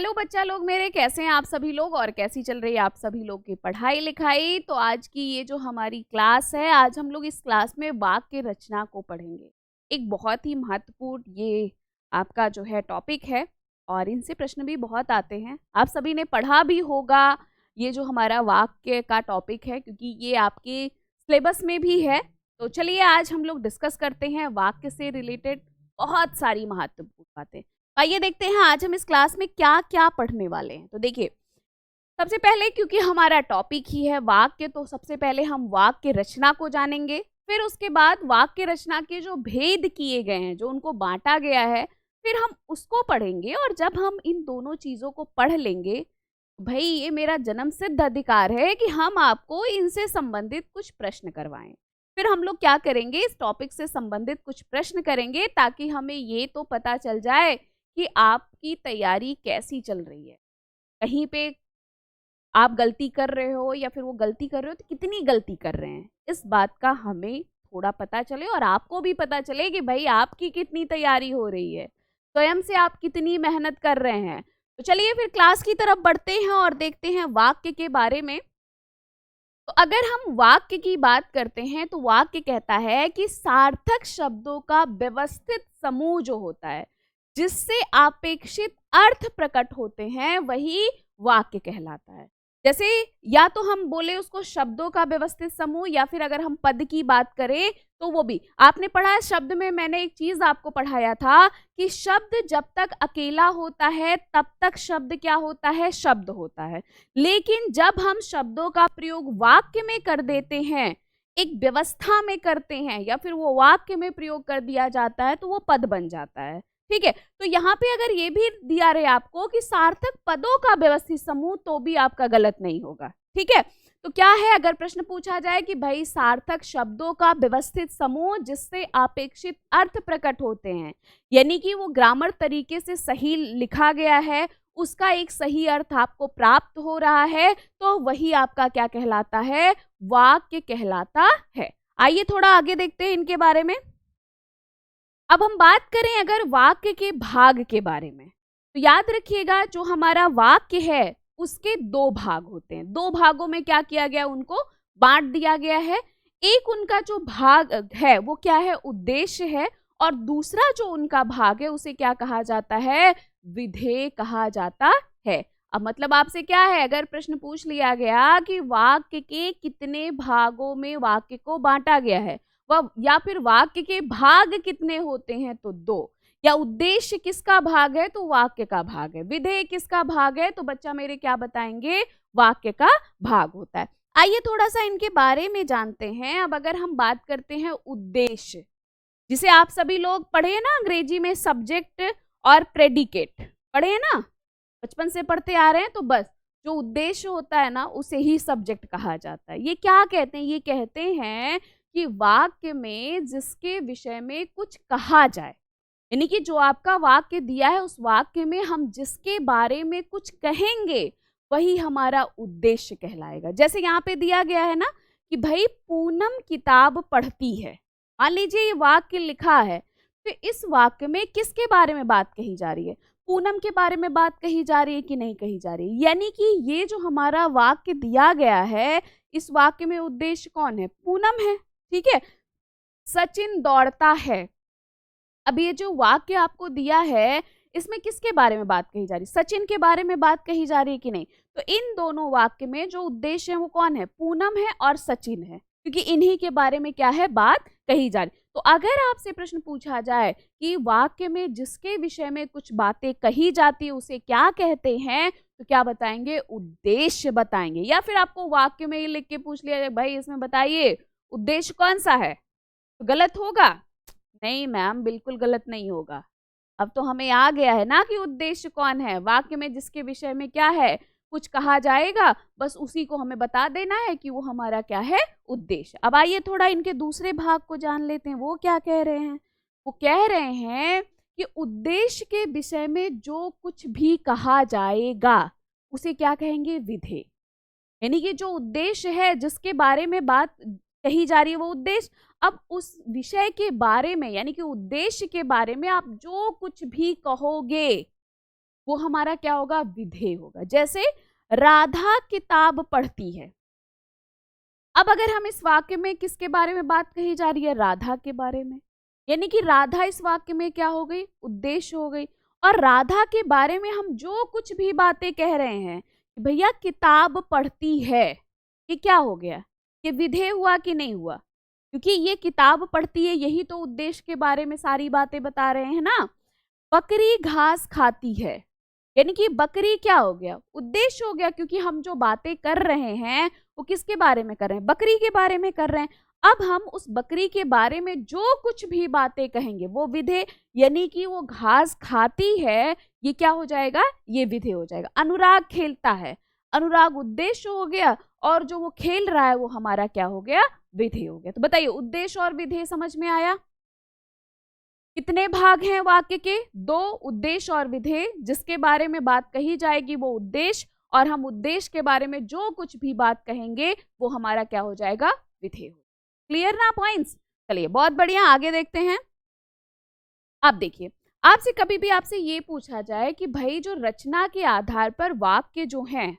Hello बच्चा लोग मेरे, कैसे हैं आप सभी लोग और कैसी चल रही है आप सभी लोग की पढ़ाई लिखाई। तो आज की ये जो हमारी क्लास है, आज हम लोग इस क्लास में वाक्य रचना को पढ़ेंगे। एक बहुत ही महत्वपूर्ण ये आपका जो है टॉपिक है और इनसे प्रश्न भी बहुत आते हैं। आप सभी ने पढ़ा भी होगा ये जो हमारा वाक्य का टॉपिक है, क्योंकि ये आपके सिलेबस में भी है। तो चलिए आज हम लोग डिस्कस करते हैं वाक्य से रिलेटेड बहुत सारी महत्वपूर्ण बातें। आइए देखते हैं आज हम इस क्लास में क्या क्या पढ़ने वाले हैं। तो देखिए, सबसे पहले क्योंकि हमारा टॉपिक ही है वाक्य, तो सबसे पहले हम वाक्य रचना को जानेंगे। फिर उसके बाद वाक्य रचना के जो भेद किए गए हैं, जो उनको बांटा गया है, फिर हम उसको पढ़ेंगे। और जब हम इन दोनों चीजों को पढ़ लेंगे, भाई ये मेरा जन्म सिद्ध अधिकार है कि हम आपको इनसे संबंधित कुछ प्रश्न करवाएं। फिर हम लोग क्या करेंगे, इस टॉपिक से संबंधित कुछ प्रश्न करेंगे ताकि हमें ये तो पता चल जाए कि आपकी तैयारी कैसी चल रही है। कहीं पे आप गलती कर रहे हो या फिर वो गलती कर रहे हो तो कितनी गलती कर रहे हैं, इस बात का हमें थोड़ा पता चले और आपको भी पता चले कि भाई आपकी कितनी तैयारी हो रही है, स्वयं से आप कितनी मेहनत कर रहे हैं। तो चलिए फिर क्लास की तरफ बढ़ते हैं और देखते हैं वाक्य के बारे में। तो अगर हम वाक्य की बात करते हैं तो वाक्य कहता है कि सार्थक शब्दों का व्यवस्थित समूह जो होता है, जिससे अपेक्षित अर्थ प्रकट होते हैं, वही वाक्य कहलाता है। जैसे या तो हम बोले उसको शब्दों का व्यवस्थित समूह, या फिर अगर हम पद की बात करें तो वो भी आपने पढ़ा है। शब्द में मैंने एक चीज आपको पढ़ाया था कि शब्द जब तक अकेला होता है तब तक शब्द क्या होता है, शब्द होता है। लेकिन जब हम शब्दों का प्रयोग वाक्य में कर देते हैं, एक व्यवस्था में करते हैं, या फिर वो वाक्य में प्रयोग कर दिया जाता है, तो वो पद बन जाता है। ठीक है, तो यहाँ पे अगर ये भी दिया रहे आपको कि सार्थक पदों का व्यवस्थित समूह, तो भी आपका गलत नहीं होगा। ठीक है, तो क्या है, अगर प्रश्न पूछा जाए कि भाई सार्थक शब्दों का व्यवस्थित समूह जिससे अपेक्षित अर्थ प्रकट होते हैं, यानी कि वो ग्रामर तरीके से सही लिखा गया है, उसका एक सही अर्थ आपको प्राप्त हो रहा है, तो वही आपका क्या कहलाता है, वाक्य कहलाता है। आइए थोड़ा आगे देखते हैं इनके बारे में। अब हम बात करें अगर वाक्य के भाग के बारे में, तो याद रखिएगा जो हमारा वाक्य है उसके दो भाग होते हैं। दो भागों में क्या किया गया, उनको बांट दिया गया है। एक उनका जो भाग है वो क्या है, उद्देश्य है, और दूसरा जो उनका भाग है उसे क्या कहा जाता है, विधेय कहा जाता है। अब मतलब आपसे क्या है, अगर प्रश्न पूछ लिया गया कि वाक्य के कितने भागों में वाक्य को बांटा गया है, वह या फिर वाक्य के भाग कितने होते हैं, तो दो। या उद्देश्य किसका भाग है, तो वाक्य का भाग है। विधेय किसका भाग है, तो बच्चा मेरे क्या बताएंगे, वाक्य का भाग होता है। आइए थोड़ा सा इनके बारे में जानते हैं। अब अगर हम बात करते हैं उद्देश्य, जिसे आप सभी लोग पढ़े हैं ना अंग्रेजी में, सब्जेक्ट और प्रेडिकेट पढ़े हैं ना, बचपन से पढ़ते आ रहे हैं। तो बस जो उद्देश्य होता है ना, उसे ही सब्जेक्ट कहा जाता है। ये क्या कहते हैं, ये कहते हैं कि वाक्य में जिसके विषय में कुछ कहा जाए, यानी कि जो आपका वाक्य दिया है उस वाक्य में हम जिसके बारे में कुछ कहेंगे, वही हमारा उद्देश्य कहलाएगा। जैसे यहाँ पे दिया गया है ना कि भाई पूनम किताब पढ़ती है, मान लीजिए ये वाक्य लिखा है, तो इस वाक्य में किसके बारे में बात कही जा रही है, पूनम के बारे में बात कही जा रही है कि नहीं कही जा रही है। यानी कि ये जो हमारा वाक्य दिया गया है, इस वाक्य में उद्देश्य कौन है, पूनम है। ठीक है, सचिन दौड़ता है। अब ये जो वाक्य आपको दिया है, इसमें किसके बारे में बात कही जा रही है, सचिन के बारे में बात कही जा रही है कि नहीं। तो इन दोनों वाक्य में जो उद्देश्य है वो कौन है, पूनम है और सचिन है, क्योंकि इन्हीं के बारे में क्या है, बात कही जा रही। तो अगर आपसे प्रश्न पूछा जाए कि वाक्य में जिसके विषय में कुछ बातें कही जाती है उसे क्या कहते हैं, तो क्या बताएंगे, उद्देश्य बताएंगे। या फिर आपको वाक्य में ये लिख के पूछ लिया जाए, भाई इसमें बताइए उद्देश्य कौन सा है, तो गलत होगा, नहीं मैम बिल्कुल गलत नहीं होगा। अब तो हमें आ गया है ना कि उद्देश्य कौन है, वाक्य में जिसके विषय में क्या है, कुछ कहा जाएगा, बस उसी को हमें बता देना है कि वो हमारा क्या है, उद्देश्य। अब आइए थोड़ा इनके दूसरे भाग को जान लेते हैं, वो क्या कह रहे हैं। वो कह रहे हैं कि उद्देश्य के विषय में जो कुछ भी कहा जाएगा उसे क्या कहेंगे, विधेय। यानी कि जो उद्देश्य है, जिसके बारे में बात कही जा रही है, वो उद्देश्य। अब उस विषय के बारे में, यानी कि उद्देश्य के बारे में आप जो कुछ भी कहोगे वो हमारा क्या होगा, विधेय होगा। जैसे राधा किताब पढ़ती है। अब अगर हम इस वाक्य में किसके बारे में बात कही जा रही है, राधा के बारे में, यानी कि राधा इस वाक्य में क्या हो गई, उद्देश्य हो गई। और राधा के बारे में हम जो कुछ भी बातें कह रहे हैं कि भैया किताब पढ़ती है, ये क्या हो गया, ये विधेय हुआ कि नहीं हुआ, क्योंकि ये किताब पढ़ती है, यही तो उद्देश्य के बारे में सारी बातें बता रहे हैं ना। बकरी घास खाती है, यानी कि बकरी क्या हो गया, उद्देश्य हो गया, क्योंकि हम जो बातें कर रहे हैं वो किसके बारे में कर रहे हैं, बकरी के बारे में कर रहे हैं। अब हम उस बकरी के बारे में जो कुछ भी बातें कहेंगे वो विधेय, यानी कि वो घास खाती है, ये क्या हो जाएगा, ये विधेय हो जाएगा। अनुराग खेलता है, अनुराग उद्देश्य हो गया, और जो वो खेल रहा है वो हमारा क्या हो गया, विधेय हो गया। तो बताइए, उद्देश्य और विधेय समझ में आया। कितने भाग हैं वाक्य के, दो, उद्देश्य और विधेय। जिसके बारे में बात कही जाएगी वो उद्देश्य, और हम उद्देश्य के बारे में जो कुछ भी बात कहेंगे वो हमारा क्या हो जाएगा, विधेय हो। क्लियर ना पॉइंट्स। चलिए बहुत बढ़िया, आगे देखते हैं। अब देखिए, आपसे कभी भी आपसे ये पूछा जाए कि भाई जो रचना के आधार पर वाक्य जो हैं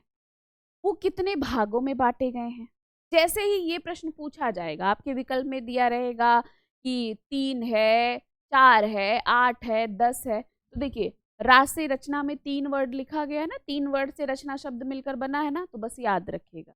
वो कितने भागों में बांटे गए हैं, जैसे ही ये प्रश्न पूछा जाएगा आपके विकल्प में दिया रहेगा कि 3 है, 4 है, 8 है, 10 है। तो देखिए, रास से रचना में 3 वर्ड लिखा गया है ना, 3 वर्ड से रचना शब्द मिलकर बना है ना, तो बस याद रखिएगा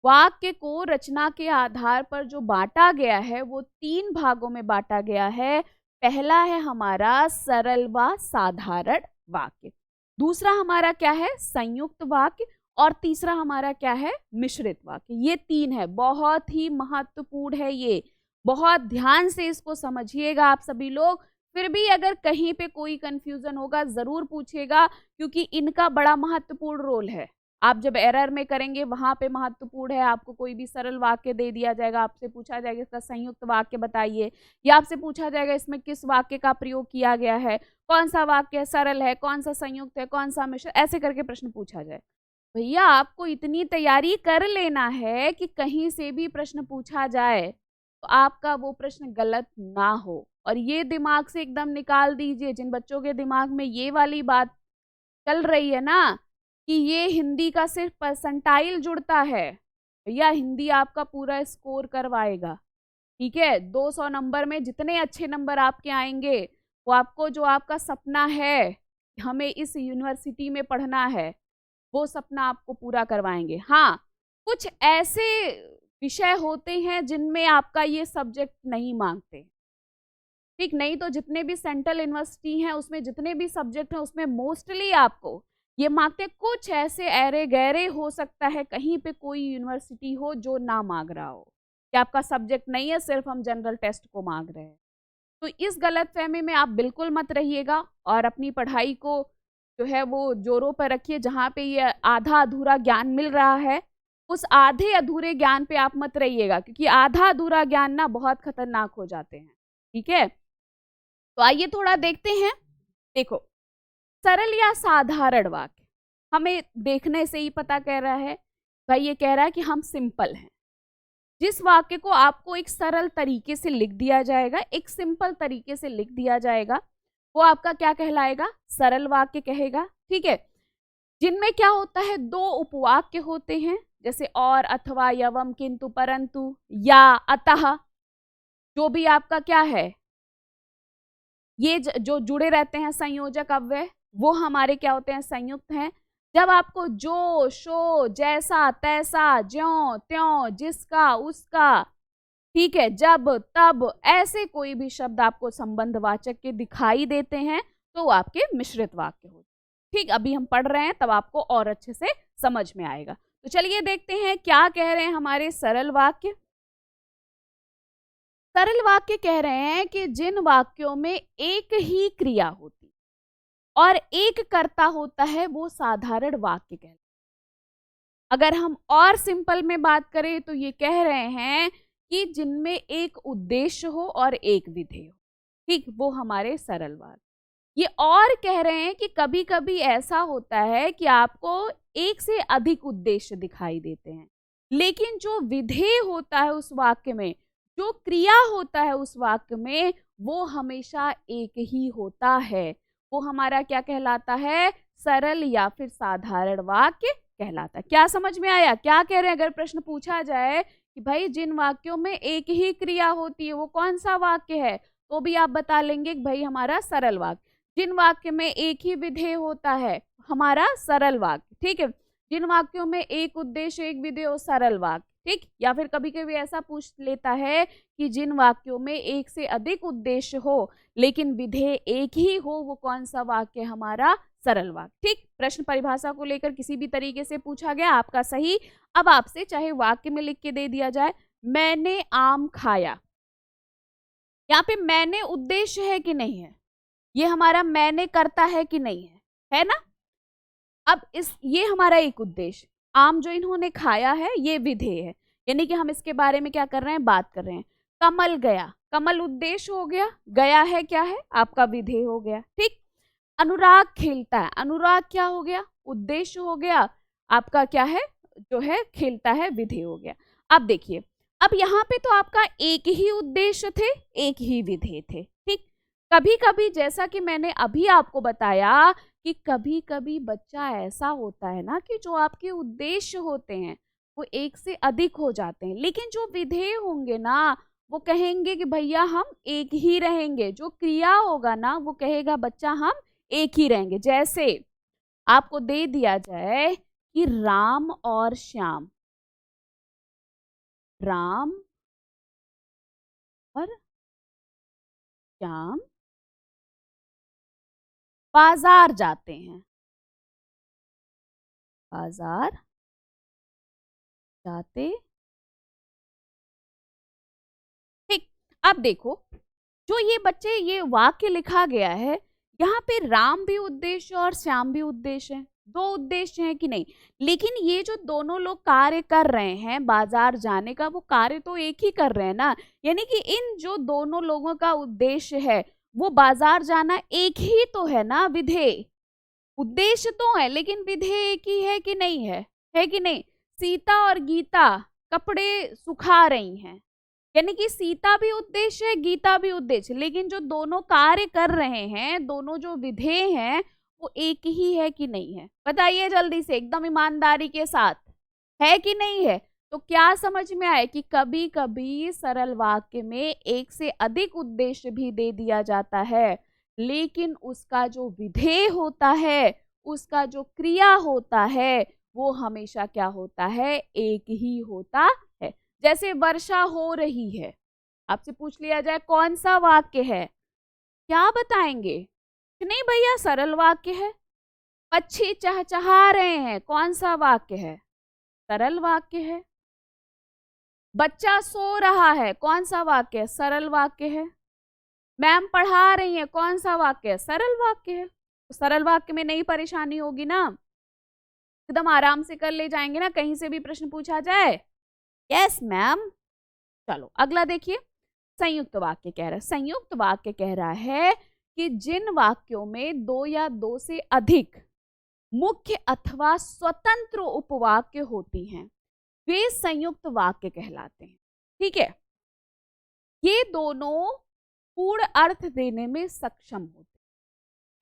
वाक्य को रचना के आधार पर जो बांटा गया है वो 3 भागों में बांटा गया है। पहला है हमारा सरल व साधारण वाक्य, दूसरा हमारा क्या है, संयुक्त वाक्य, और तीसरा हमारा क्या है, मिश्रित वाक्य। ये 3 है, बहुत ही महत्वपूर्ण है, ये बहुत ध्यान से इसको समझिएगा आप सभी लोग। फिर भी अगर कहीं पे कोई कंफ्यूजन होगा जरूर पूछिएगा, क्योंकि इनका बड़ा महत्वपूर्ण रोल है। आप जब एरर में करेंगे वहां पे महत्वपूर्ण है। आपको कोई भी सरल वाक्य दे दिया जाएगा, आपसे पूछा जाएगा इसका संयुक्त वाक्य बताइए, या आपसे पूछा जाएगा इसमें किस वाक्य का प्रयोग किया गया है, कौन सा वाक्य सरल है, कौन सा संयुक्त है, कौन सा मिश्र, ऐसे करके प्रश्न पूछा जाए। भैया आपको इतनी तैयारी कर लेना है कि कहीं से भी प्रश्न पूछा जाए तो आपका वो प्रश्न गलत ना हो, और ये दिमाग से एकदम निकाल दीजिए। जिन बच्चों के दिमाग में ये वाली बात चल रही है ना कि ये हिंदी का सिर्फ परसेंटाइल जुड़ता है, भैया हिंदी आपका पूरा स्कोर करवाएगा, ठीक है। 200 नंबर में जितने अच्छे नंबर आपके आएंगे वो आपको, जो आपका सपना है हमें इस यूनिवर्सिटी में पढ़ना है, वो सपना आपको पूरा करवाएंगे। हाँ, कुछ ऐसे विषय होते हैं जिनमें आपका ये सब्जेक्ट नहीं मांगते, ठीक, नहीं तो जितने भी सेंट्रल यूनिवर्सिटी हैं उसमें जितने भी सब्जेक्ट हैं उसमें मोस्टली आपको ये मांगते। कुछ ऐसे ऐरे गैरे हो सकता है कहीं पे कोई यूनिवर्सिटी हो जो ना मांग रहा हो कि आपका सब्जेक्ट नहीं है, सिर्फ हम जनरल टेस्ट को मांग रहे हैं। तो इस गलतफहमी में आप बिल्कुल मत रहिएगा, और अपनी पढ़ाई को जो है वो जोरों पर रखिए। जहाँ पे ये आधा अधूरा ज्ञान मिल रहा है उस आधे अधूरे ज्ञान पे आप मत रहिएगा, क्योंकि आधा अधूरा ज्ञान ना बहुत खतरनाक हो जाते हैं, ठीक है। तो आइए थोड़ा देखते हैं। देखो, सरल या साधारण वाक्य हमें देखने से ही पता कह रहा है, भाई ये कह रहा है कि हम सिंपल हैं। जिस वाक्य को आपको एक सरल तरीके से लिख दिया जाएगा, एक सिंपल तरीके से लिख दिया जाएगा, वो आपका क्या कहलाएगा, सरल वाक्य कहेगा, ठीक है। जिनमें क्या होता है, 2 उपवाक्य होते हैं, जैसे और, अथवा, एवं, किंतु, परंतु, या, अतः, जो भी आपका क्या है, ये जो जुड़े रहते हैं संयोजक अव्यय, वो हमारे क्या होते हैं, संयुक्त हैं। जब आपको जो, शो, जैसा, तैसा, ज्यों त्यों, जिसका, उसका, ठीक है, जब, तब, ऐसे कोई भी शब्द आपको संबंधवाचक के दिखाई देते हैं तो वो आपके मिश्रित वाक्य होते हैं, ठीक। अभी हम पढ़ रहे हैं तब आपको और अच्छे से समझ में आएगा। तो चलिए देखते हैं क्या कह रहे हैं हमारे सरल वाक्य। सरल वाक्य कह रहे हैं कि जिन वाक्यों में एक ही क्रिया होती और एक कर्ता होता है वो साधारण वाक्य कहलाते हैं। अगर हम और सिंपल में बात करें तो ये कह रहे हैं कि जिनमें एक उद्देश्य हो और एक विधेय हो, ठीक, वो हमारे सरल वाक्य। ये और कह रहे हैं कि कभी कभी ऐसा होता है कि आपको एक से अधिक उद्देश्य दिखाई देते हैं, लेकिन जो विधेय होता है उस वाक्य में, जो क्रिया होता है उस वाक्य में, वो हमेशा एक ही होता है। वो हमारा क्या कहलाता है? सरल या फिर साधारण वाक्य कहलाता है। क्या समझ में आया? क्या कह रहे हैं? अगर प्रश्न पूछा जाए कि भाई जिन वाक्यों में एक ही क्रिया होती है वो कौन सा वाक्य है, तो भी आप बता लेंगे कि भाई हमारा सरल वाक्य। जिन वाक्य में एक ही विधेय होता है, हमारा सरल वाक्य, ठीक है। जिन वाक्यों में एक उद्देश्य एक विधेय हो, सरल वाक्य, ठीक। या फिर कभी कभी ऐसा पूछ लेता है कि जिन वाक्यों में एक से अधिक उद्देश्य हो लेकिन विधेय एक ही हो, वो कौन सा वाक्य? हमारा सरल वाक्य, ठीक। प्रश्न परिभाषा को लेकर किसी भी तरीके से पूछा गया, आपका सही। अब आपसे चाहे वाक्य में लिख के दे दिया जाए, मैंने आम खाया, यहाँ पे मैंने उद्देश्य है कि नहीं है? ये हमारा मैंने करता है कि नहीं है ना? अब ये हमारा एक उद्देश्य, आम जो इन्होंने खाया है ये विधेय है, यानी कि हम इसके बारे में क्या कर रहे हैं? बात कर रहे हैं। कमल गया, कमल उद्देश्य हो गया, गया है क्या है? आपका विधेय हो गया, ठीक। अनुराग खेलता है, अनुराग क्या हो गया? उद्देश्य हो गया, आपका क्या है? जो है खेलता है, विधेय हो गया। अब देखिए, अब यहाँ पे तो आपका एक ही उद्देश्य थे, एक ही विधेय थे, ठीक। कभी कभी जैसा कि मैंने अभी आपको बताया कि कभी कभी बच्चा ऐसा होता है ना कि जो आपके उद्देश्य होते हैं वो एक से अधिक हो जाते हैं, लेकिन जो विधेय होंगे ना वो कहेंगे कि भैया हम एक ही रहेंगे। जो क्रिया होगा ना वो कहेगा बच्चा हम एक ही रहेंगे। जैसे आपको दे दिया जाए कि राम और श्याम, राम और श्याम बाजार जाते हैं, बाजार जाते, ठीक। अब देखो जो ये बच्चे ये वाक्य लिखा गया है, यहाँ पे राम भी उद्देश्य और श्याम भी उद्देश्य है, दो उद्देश्य हैं कि नहीं? लेकिन ये जो दोनों लोग कार्य कर रहे हैं बाजार जाने का, वो कार्य तो एक ही कर रहे हैं ना, यानी कि इन जो दोनों लोगों का उद्देश्य है वो बाजार जाना एक ही तो है ना। विधेय उद्देश्य तो है लेकिन विधेय एक ही है कि नहीं है कि नहीं? सीता और गीता कपड़े सुखा रही हैं, यानी कि सीता भी उद्देश्य है, गीता भी उद्देश्य, लेकिन जो दोनों कार्य कर रहे हैं, दोनों जो विधेय हैं वो एक ही है कि नहीं है? बताइए जल्दी से, एकदम ईमानदारी के साथ, है कि नहीं है? तो क्या समझ में आए कि कभी कभी सरल वाक्य में एक से अधिक उद्देश्य भी दे दिया जाता है, लेकिन उसका जो विधेय होता है, उसका जो क्रिया होता है, वो हमेशा क्या होता है? एक ही होता है। जैसे वर्षा हो रही है, आपसे पूछ लिया जाए कौन सा वाक्य है, क्या बताएंगे? नहीं भैया सरल वाक्य है। पक्षी चहचहा रहे हैं, कौन सा वाक्य है? सरल वाक्य है। बच्चा सो रहा है, कौन सा वाक्य है? सरल वाक्य है। मैम पढ़ा रही है, कौन सा वाक्य है? सरल वाक्य है। तो सरल वाक्य में नहीं परेशानी होगी ना, एकदम आराम से कर ले जाएंगे ना, कहीं से भी प्रश्न पूछा जाए। Yes ma'am. चलो अगला देखिए, संयुक्त वाक्य कह रहा है। संयुक्त वाक्य कह रहा है कि जिन वाक्यों में दो या दो से अधिक मुख्य अथवा स्वतंत्र उपवाक्य होती हैं वे संयुक्त वाक्य कहलाते हैं, ठीक है। ये दोनों पूर्ण अर्थ देने में सक्षम होते हैं।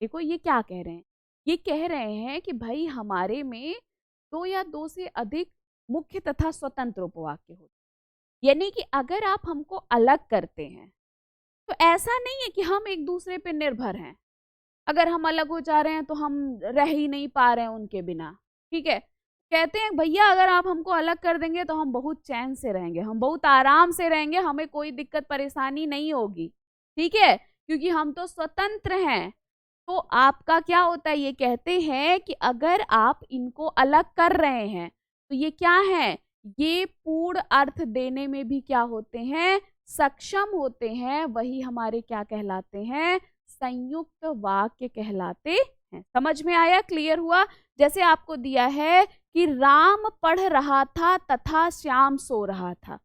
देखो ये क्या कह रहे हैं? ये कह रहे हैं कि भाई हमारे में दो या दो से अधिक मुख्य तथा स्वतंत्र उपवाक्य होते हैं, यानी कि अगर आप हमको अलग करते हैं तो ऐसा नहीं है कि हम एक दूसरे पे निर्भर हैं। अगर हम अलग हो जा रहे हैं तो हम रह ही नहीं पा रहे हैं उनके बिना, ठीक है। कहते हैं भैया अगर आप हमको अलग कर देंगे तो हम बहुत चैन से रहेंगे, हम बहुत आराम से रहेंगे, हमें कोई दिक्कत परेशानी नहीं होगी, ठीक है, क्योंकि हम तो स्वतंत्र हैं। तो आपका क्या होता है? ये कहते हैं कि अगर आप इनको अलग कर रहे हैं तो ये क्या है? ये पूर्ण अर्थ देने में भी क्या होते हैं? सक्षम होते हैं। वही हमारे क्या कहलाते हैं? संयुक्त वाक्य कहलाते हैं। समझ में आया? क्लियर हुआ? जैसे आपको दिया है कि राम पढ़ रहा था तथा श्याम सो रहा था।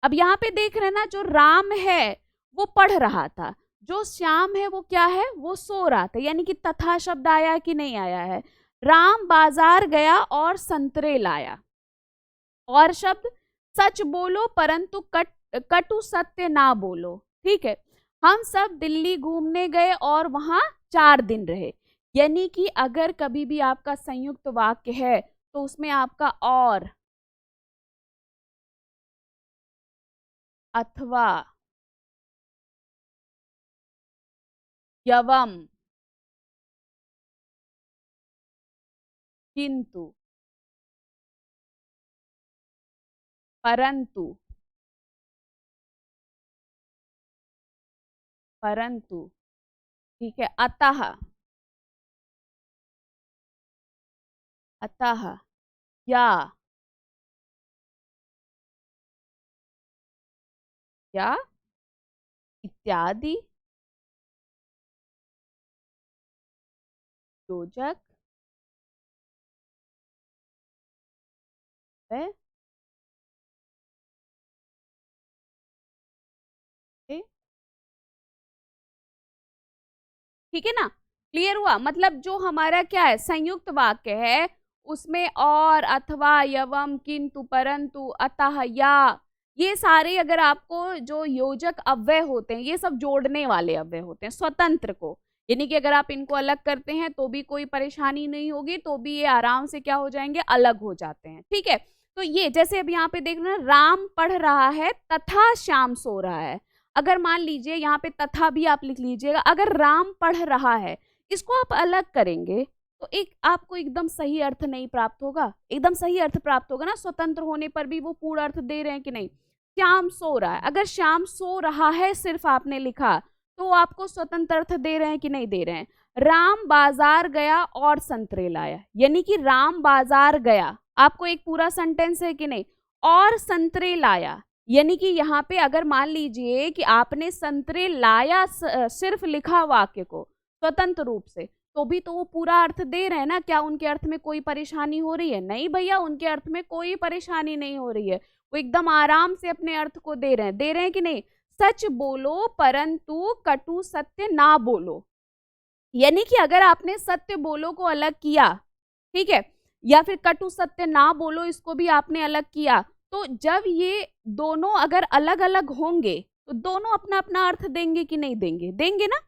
अब यहाँ पे देख रहे हैं ना, जो राम है वो पढ़ रहा था, जो श्याम है वो क्या है? वो सो रहा था, यानी कि तथा शब्द आया कि नहीं आया है? राम बाजार गया और संतरे लाया। और शब्द सच बोलो परंतु कटु सत्य ना बोलो, ठीक है। हम सब दिल्ली घूमने गए और वहां 4 दिन रहे। यानी कि अगर कभी भी आपका संयुक्त वाक्य है तो उसमें आपका और, अथवा, यवम, किंतु, परंतु, परंतु, ठीक है, अतः, अतः, या, या, इत्यादि योजक है ठीक है ना। क्लियर हुआ? मतलब जो हमारा क्या है, संयुक्त वाक्य है, उसमें और, अथवा, यवम, किंतु, परंतु, अतः, या, ये सारे अगर आपको जो योजक अव्यय होते हैं, ये सब जोड़ने वाले अव्यय होते हैं स्वतंत्र को। यानी कि अगर आप इनको अलग करते हैं तो भी कोई परेशानी नहीं होगी, तो भी ये आराम से क्या हो जाएंगे, अलग हो जाते हैं। ठीक है, तो ये जैसे अब यहाँ पे देख रहे हैं, राम पढ़ रहा है तथा श्याम सो रहा है। अगर मान लीजिए यहाँ पे तथा भी आप लिख लीजिएगा, अगर राम पढ़ रहा है, इसको आप अलग करेंगे तो एक आपको एकदम सही अर्थ नहीं प्राप्त होगा। एकदम सही अर्थ प्राप्त होगा ना, स्वतंत्र होने पर भी वो पूर्ण अर्थ दे रहे हैं कि नहीं। श्याम सो रहा है, अगर श्याम सो रहा है सिर्फ आपने लिखा तो आपको स्वतंत्र अर्थ दे रहे हैं कि नहीं दे रहे हैं। राम बाजार गया और संतरे लाया, यानी कि राम बाजार गया, आपको एक पूरा सेंटेंस है कि नहीं, और संतरे लाया, यानी कि यहाँ पे अगर मान लीजिए कि आपने संतरे लाया सिर्फ लिखा वाक्य को स्वतंत्र रूप से, तो भी तो वो पूरा अर्थ दे रहे हैं ना। क्या उनके अर्थ में कोई परेशानी हो रही है? नहीं भैया, उनके अर्थ में कोई परेशानी नहीं हो रही है, वो एकदम आराम से अपने अर्थ को दे रहे हैं। दे रहे हैं कि नहीं? सच बोलो परंतु कटु सत्य ना बोलो, यानी कि अगर आपने सत्य बोलो को अलग किया, ठीक है, या फिर कटु सत्य ना बोलो इसको भी आपने अलग किया, तो जब ये दोनों अगर अलग अलग होंगे तो दोनों अपना अपना अर्थ देंगे कि नहीं देंगे? देंगे ना।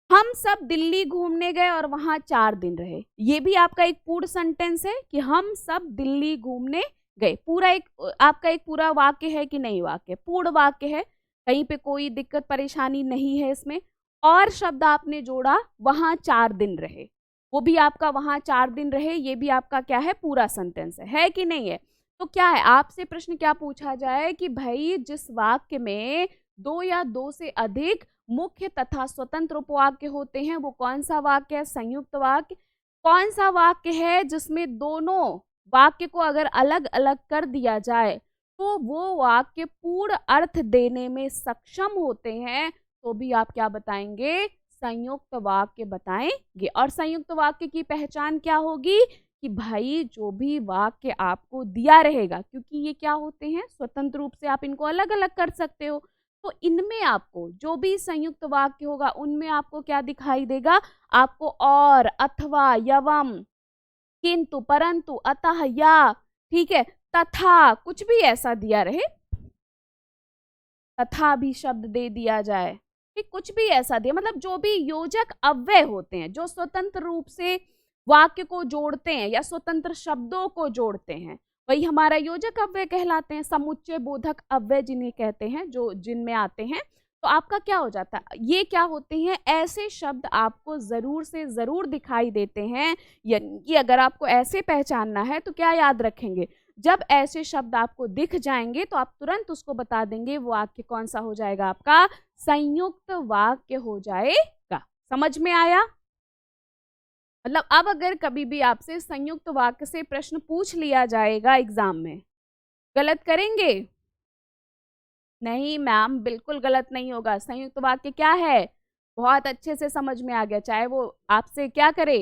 हम सब दिल्ली घूमने गए और वहां 4 दिन रहे, ये भी आपका एक पूर्ण सेंटेंस है कि हम सब दिल्ली घूमने गए। पूरा एक आपका एक पूरा वाक्य है कि नहीं? वाक्य पूर्ण वाक्य है, कहीं पे कोई दिक्कत परेशानी नहीं है इसमें। और शब्द आपने जोड़ा, वहां 4 दिन रहे, वो भी आपका वहां 4 दिन रहे, ये भी आपका क्या है, पूरा सेंटेंस है कि नहीं है। तो क्या है, आपसे प्रश्न क्या पूछा जाए कि भाई जिस वाक्य में 2 या 2 से अधिक मुख्य तथा स्वतंत्र उपवाक्य होते हैं वो कौन सा वाक्य है? संयुक्त वाक्य। कौन सा वाक्य है जिसमें दोनों वाक्य को अगर अलग अलग कर दिया जाए तो वो वाक्य पूर्ण अर्थ देने में सक्षम होते हैं, तो भी आप क्या बताएंगे? संयुक्त वाक्य बताएंगे। और संयुक्त वाक्य की पहचान क्या होगी कि भाई जो भी वाक्य आपको दिया रहेगा, क्योंकि ये क्या होते हैं, स्वतंत्र रूप से आप इनको अलग अलग कर सकते हो, तो इनमें आपको जो भी संयुक्त वाक्य होगा उनमें आपको क्या दिखाई देगा? आपको और, अथवा, यवम, किंतु, परंतु, अतः, या, ठीक है, तथा, कुछ भी ऐसा दिया रहे, तथा भी शब्द दे दिया जाए, ठीक, कुछ भी ऐसा दिया, मतलब जो भी योजक अव्यय होते हैं जो स्वतंत्र रूप से वाक्य को जोड़ते हैं या स्वतंत्र शब्दों को जोड़ते हैं, वही हमारा योजक अव्यय कहलाते हैं। समुच्चय बोधक अव्यय जिन्हें कहते हैं, जो जिनमें आते हैं, तो आपका क्या हो जाता है, ये क्या होते हैं, ऐसे शब्द आपको जरूर से जरूर दिखाई देते हैं। यानी अगर आपको ऐसे पहचानना है तो क्या याद रखेंगे, जब ऐसे शब्द आपको दिख जाएंगे तो आप तुरंत उसको बता देंगे वो वाक्य कौन सा हो जाएगा, आपका संयुक्त वाक्य हो जाएगा। समझ में आया? मतलब अब अगर कभी भी आपसे संयुक्त वाक्य से प्रश्न पूछ लिया जाएगा एग्जाम में, गलत करेंगे? नहीं मैम, बिल्कुल गलत नहीं होगा। संयुक्त वाक्य क्या है, बहुत अच्छे से समझ में आ गया। चाहे वो आपसे क्या करे,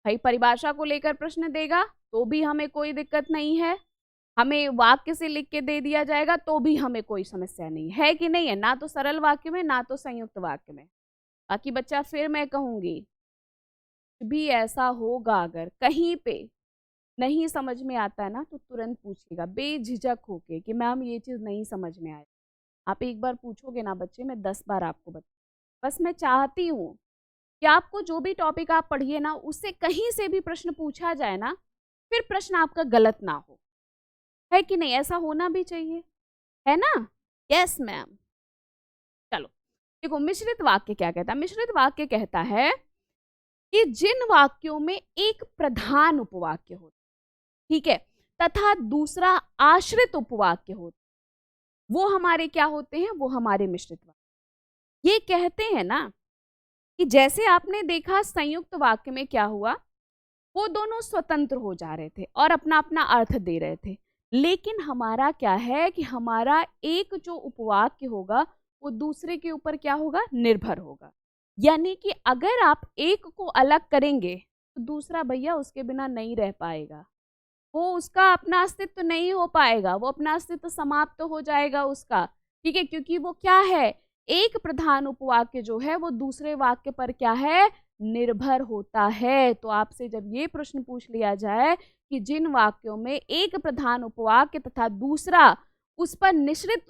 भाई परिभाषा को लेकर प्रश्न देगा तो भी हमें कोई दिक्कत नहीं है, हमें वाक्य से लिख के दे दिया जाएगा तो भी हमें कोई समस्या नहीं है कि नहीं है, ना तो सरल वाक्य में ना तो संयुक्त वाक्य में। बाकी बच्चा फिर मैं कहूंगी, भी ऐसा होगा अगर कहीं पे नहीं समझ में आता है ना तो तुरंत पूछिएगा बेझिझक होके कि मैम ये चीज़ नहीं समझ में आया। आप एक बार पूछोगे ना बच्चे, मैं 10 बार आपको बता, बस मैं चाहती हूँ कि आपको जो भी टॉपिक आप पढ़िए ना, उससे कहीं से भी प्रश्न पूछा जाए ना, फिर प्रश्न आपका गलत ना हो, है कि नहीं? ऐसा होना भी चाहिए, है ना? Yes ma'am. चलो देखो, मिश्रित वाक्य क्या कहता है? मिश्रित वाक्य कहता है कि जिन वाक्यों में एक प्रधान उपवाक्य होता है, ठीक है, तथा दूसरा आश्रित उपवाक्य होता है, वो हमारे क्या होते हैं? वो हमारे मिश्रित वाक्य। ये कहते हैं ना कि जैसे आपने देखा संयुक्त वाक्य में क्या हुआ, वो दोनों स्वतंत्र हो जा रहे थे और अपना अपना अर्थ दे रहे थे, लेकिन हमारा क्या है कि हमारा एक जो उपवाक्य होगा वो दूसरे के ऊपर क्या होगा? निर्भर होगा। यानी कि अगर आप एक को अलग करेंगे तो दूसरा भैया उसके बिना नहीं रह पाएगा, वो उसका अपना अस्तित्व नहीं हो पाएगा, वो अपना अस्तित्व समाप्त तो हो जाएगा उसका, ठीक है, क्योंकि वो क्या है? एक प्रधान उपवाक्य जो है वो दूसरे वाक्य पर क्या है? निर्भर होता है। तो आपसे जब ये प्रश्न पूछ लिया जाए कि जिन वाक्यों में एक प्रधान उपवाक्य तथा दूसरा उस पर निश्रित